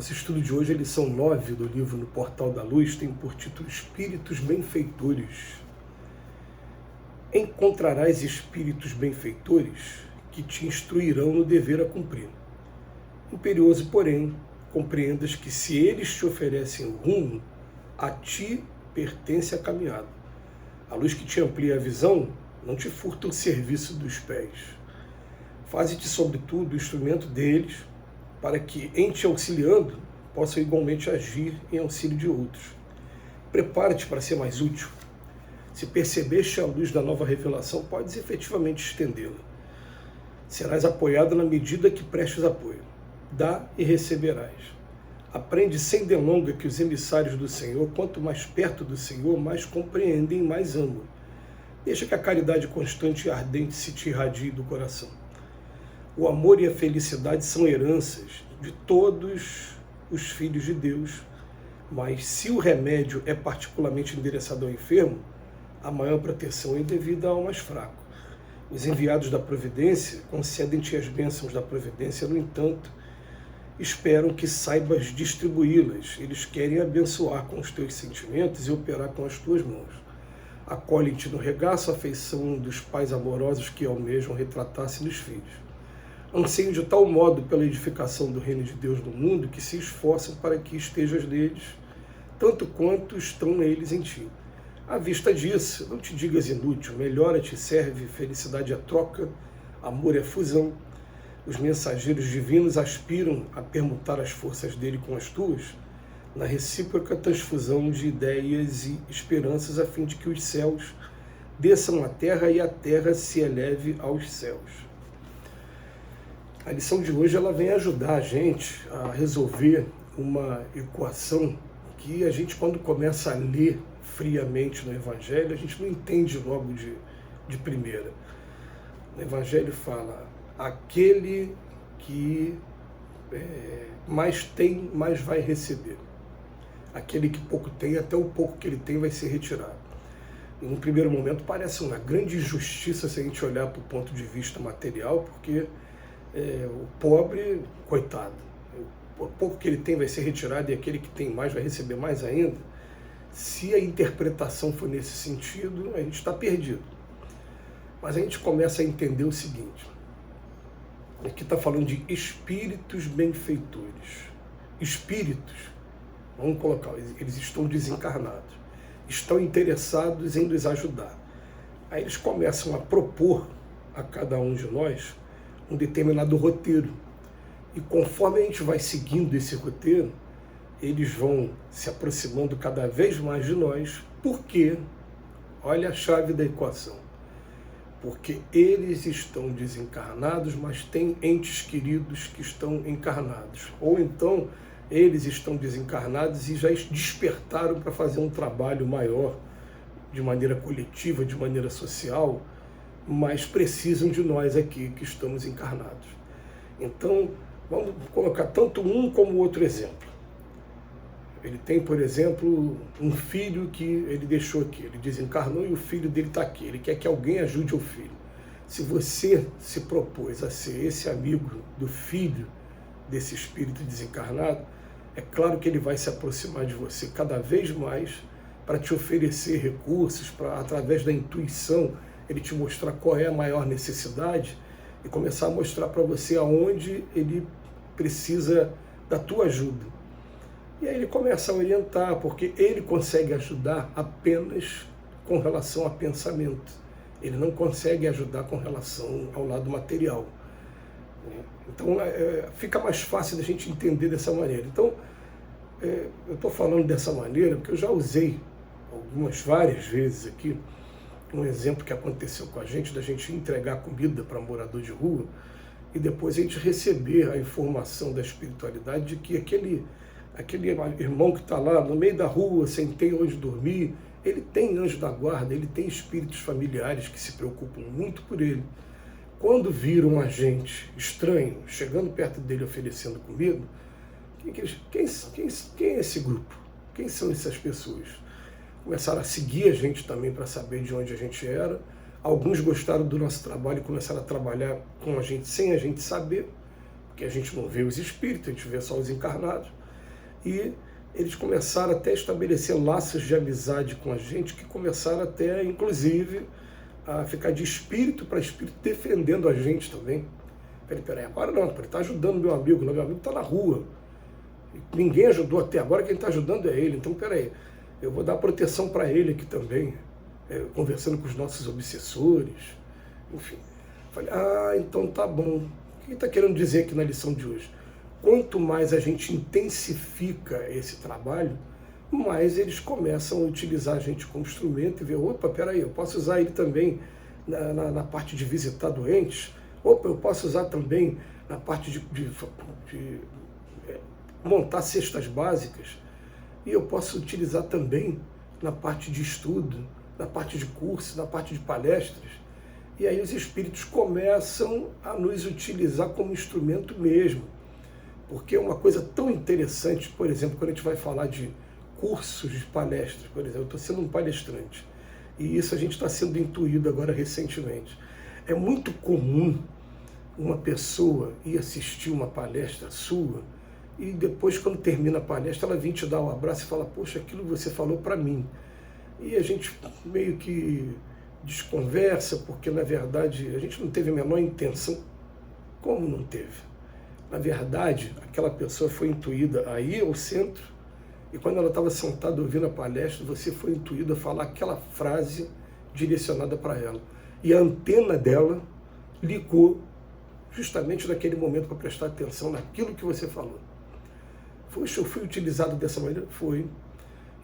Nosso estudo de hoje é a lição 9 do livro No Portal da Luz, tem por título Espíritos Benfeitores. Encontrarás espíritos benfeitores que te instruirão no dever a cumprir. Imperioso, porém, compreendas que se eles te oferecem o rumo, a ti pertence a caminhada. A luz que te amplia a visão não te furta o serviço dos pés. Faze-te, sobretudo, o instrumento deles, para que, em te auxiliando, possam igualmente agir em auxílio de outros. Prepara-te para ser mais útil. Se percebeste a luz da nova revelação, podes efetivamente estendê-la. Serás apoiado na medida que prestes apoio. Dá e receberás. Aprende sem delonga que os emissários do Senhor, quanto mais perto do Senhor, mais compreendem e mais amam. Deixa que a caridade constante e ardente se te irradie do coração. O amor e a felicidade são heranças de todos os filhos de Deus, mas se o remédio é particularmente endereçado ao enfermo, a maior proteção é devida ao mais fraco. Os enviados da providência concedem-te as bênçãos da providência, no entanto, esperam que saibas distribuí-las. Eles querem abençoar com os teus sentimentos e operar com as tuas mãos. Acolhem-te no regaço a afeição dos pais amorosos que almejam retratar-se nos filhos. Anseiam de tal modo pela edificação do reino de Deus no mundo que se esforçam para que estejas neles, tanto quanto estão eles em ti. À vista disso, não te digas inútil, melhora-te, serve, felicidade é troca, amor é fusão. Os mensageiros divinos aspiram a permutar as forças dele com as tuas, na recíproca transfusão de ideias e esperanças, a fim de que os céus desçam à terra e a terra se eleve aos céus. A lição de hoje ela vem ajudar a gente a resolver uma equação que a gente, quando começa a ler friamente no Evangelho, a gente não entende logo de primeira. O Evangelho fala: aquele que mais tem, mais vai receber. Aquele que pouco tem, até o pouco que ele tem vai ser retirado. Em um primeiro momento parece uma grande injustiça se a gente olhar para o ponto de vista material, porque o pobre, coitado, o pouco que ele tem vai ser retirado e aquele que tem mais vai receber mais ainda. Se a interpretação for nesse sentido, a gente está perdido. Mas a gente começa a entender o seguinte: aqui está falando de espíritos benfeitores. Espíritos, vamos colocar, eles estão desencarnados, estão interessados em nos ajudar. Aí eles começam a propor a cada um de nós um determinado roteiro. E conforme a gente vai seguindo esse roteiro, eles vão se aproximando cada vez mais de nós, porque, olha a chave da equação, porque eles estão desencarnados, mas têm entes queridos que estão encarnados. Ou então, eles estão desencarnados e já despertaram para fazer um trabalho maior, de maneira coletiva, de maneira social, mas precisam de nós aqui que estamos encarnados. Então, vamos colocar tanto um como o outro exemplo. Ele tem, por exemplo, um filho que ele deixou aqui, ele desencarnou e o filho dele está aqui, ele quer que alguém ajude o filho. Se você se propôs a ser esse amigo do filho desse espírito desencarnado, é claro que ele vai se aproximar de você cada vez mais para te oferecer recursos, para, através da intuição, ele te mostrar qual é a maior necessidade e começar a mostrar para você aonde ele precisa da tua ajuda. E aí ele começa a orientar, porque ele consegue ajudar apenas com relação a pensamento. Ele não consegue ajudar com relação ao lado material. Então fica mais fácil da gente entender dessa maneira. Então, eu estou falando dessa maneira porque eu já usei várias vezes aqui um exemplo que aconteceu com a gente, da gente entregar comida para morador de rua e depois a gente receber a informação da espiritualidade de que aquele irmão que está lá no meio da rua, sem ter onde dormir, ele tem anjo da guarda, ele tem espíritos familiares que se preocupam muito por ele. Quando viram a gente estranho chegando perto dele oferecendo comida, quem é esse grupo? Quem são essas pessoas? Começaram a seguir a gente também para saber de onde a gente era. Alguns gostaram do nosso trabalho e começaram a trabalhar com a gente sem a gente saber, porque a gente não vê os espíritos, a gente vê só os encarnados. e eles começaram até a estabelecer laços de amizade com a gente, que começaram até, inclusive, a ficar de espírito para espírito, defendendo a gente também. Peraí, agora não, ele está ajudando meu amigo está na rua. Ninguém ajudou até agora, quem está ajudando é ele. Então, peraí, eu vou dar proteção para ele aqui também, conversando com os nossos obsessores, enfim. Falei, então tá bom. O que está querendo dizer aqui na lição de hoje? Quanto mais a gente intensifica esse trabalho, mais eles começam a utilizar a gente como instrumento e ver, opa, peraí, eu posso usar ele também na parte de visitar doentes, opa, eu posso usar também na parte de montar cestas básicas, e eu posso utilizar também na parte de estudo, na parte de curso, na parte de palestras. E aí os espíritos começam a nos utilizar como instrumento mesmo. Porque é uma coisa tão interessante, por exemplo, quando a gente vai falar de cursos de palestras, por exemplo, eu estou sendo um palestrante, e isso a gente está sendo intuído agora recentemente. É muito comum uma pessoa ir assistir uma palestra sua, e depois, quando termina a palestra, ela vem te dar um abraço e fala, poxa, aquilo que você falou para mim. E a gente meio que desconversa, porque na verdade a gente não teve a menor intenção. Como não teve? Na verdade, aquela pessoa foi intuída a ir ao centro, e quando ela estava sentada ouvindo a palestra, você foi intuído a falar aquela frase direcionada para ela. E a antena dela ligou justamente naquele momento para prestar atenção naquilo que você falou. Poxa, eu fui utilizado dessa maneira? Foi.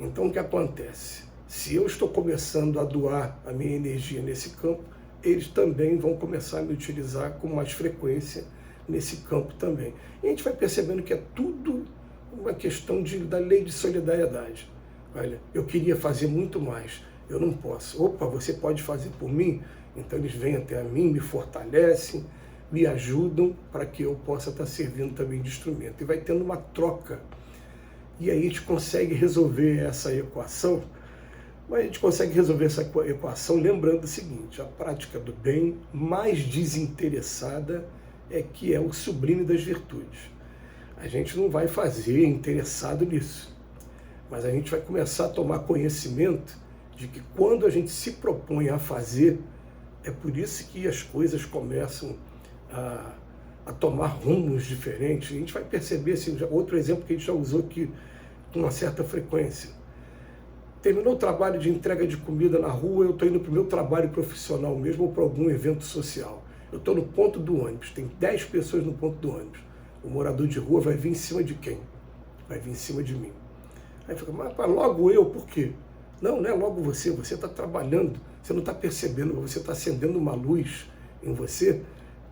Então o que acontece? Se eu estou começando a doar a minha energia nesse campo, eles também vão começar a me utilizar com mais frequência nesse campo também. E a gente vai percebendo que é tudo uma questão da lei de solidariedade. Olha, eu queria fazer muito mais, eu não posso. Opa, você pode fazer por mim? Então eles vêm até a mim, me fortalecem, me ajudam para que eu possa estar servindo também de instrumento. E vai tendo uma troca. E aí a gente consegue resolver essa equação, mas a gente consegue resolver essa equação lembrando o seguinte, a prática do bem mais desinteressada é que é o sublime das virtudes. A gente não vai fazer interessado nisso, mas a gente vai começar a tomar conhecimento de que quando a gente se propõe a fazer, é por isso que as coisas começam a tomar rumos diferentes. A gente vai perceber, assim, outro exemplo que a gente já usou aqui com uma certa frequência. Terminou o trabalho de entrega de comida na rua, eu estou indo para o meu trabalho profissional mesmo ou para algum evento social. Eu estou no ponto do ônibus, tem 10 pessoas no ponto do ônibus. O morador de rua vai vir em cima de quem? Vai vir em cima de mim. Aí fica, mas logo eu, por quê? Não é logo você está trabalhando, você não está percebendo, você está acendendo uma luz em você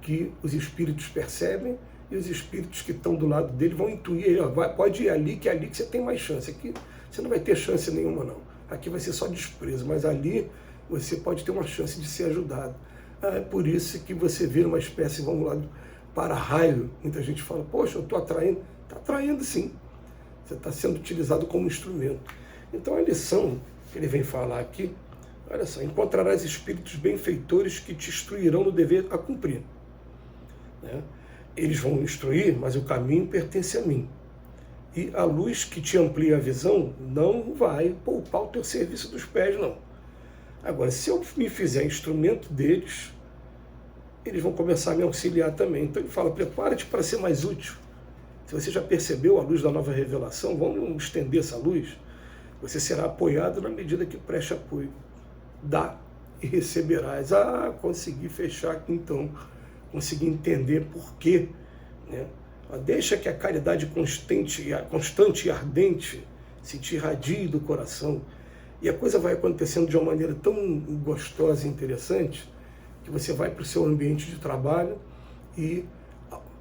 que os espíritos percebem e os espíritos que estão do lado dele vão intuir, pode ir ali, que é ali que você tem mais chance. Aqui você não vai ter chance nenhuma, não. Aqui vai ser só desprezo, mas ali você pode ter uma chance de ser ajudado. É por isso que você vê uma espécie, vamos lá, para-raio. Muita gente fala, poxa, eu estou atraindo. Está atraindo sim. Você está sendo utilizado como instrumento. Então a lição que ele vem falar aqui, olha só, encontrarás espíritos benfeitores que te instruirão no dever a cumprir. Né? Eles vão instruir, mas o caminho pertence a mim. E a luz que te amplia a visão não vai poupar o teu serviço dos pés, não. Agora, se eu me fizer instrumento deles, eles vão começar a me auxiliar também. Então ele fala, prepara-te para ser mais útil. Se você já percebeu a luz da nova revelação, vamos estender essa luz. Você será apoiado na medida que preste apoio. Dá e receberás. Consegui fechar aqui então. Consegui entender por quê. Né? Deixa que a caridade constante e ardente se te irradie do coração. E a coisa vai acontecendo de uma maneira tão gostosa e interessante que você vai para o seu ambiente de trabalho e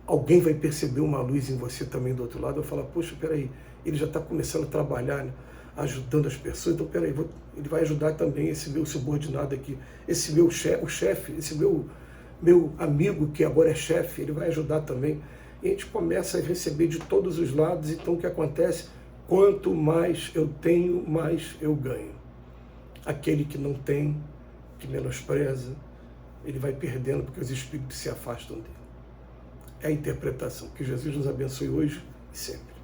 alguém vai perceber uma luz em você também do outro lado. Vai falar, poxa, peraí, ele já está começando a trabalhar, né, ajudando as pessoas, então peraí, ele vai ajudar também esse meu subordinado aqui, esse meu chefe, esse meu amigo que agora é chefe, ele vai ajudar também. E a gente começa a receber de todos os lados. Então o que acontece? Quanto mais eu tenho, mais eu ganho. Aquele que não tem, que menospreza, ele vai perdendo porque os espíritos se afastam dele. É a interpretação. Que Jesus nos abençoe hoje e sempre.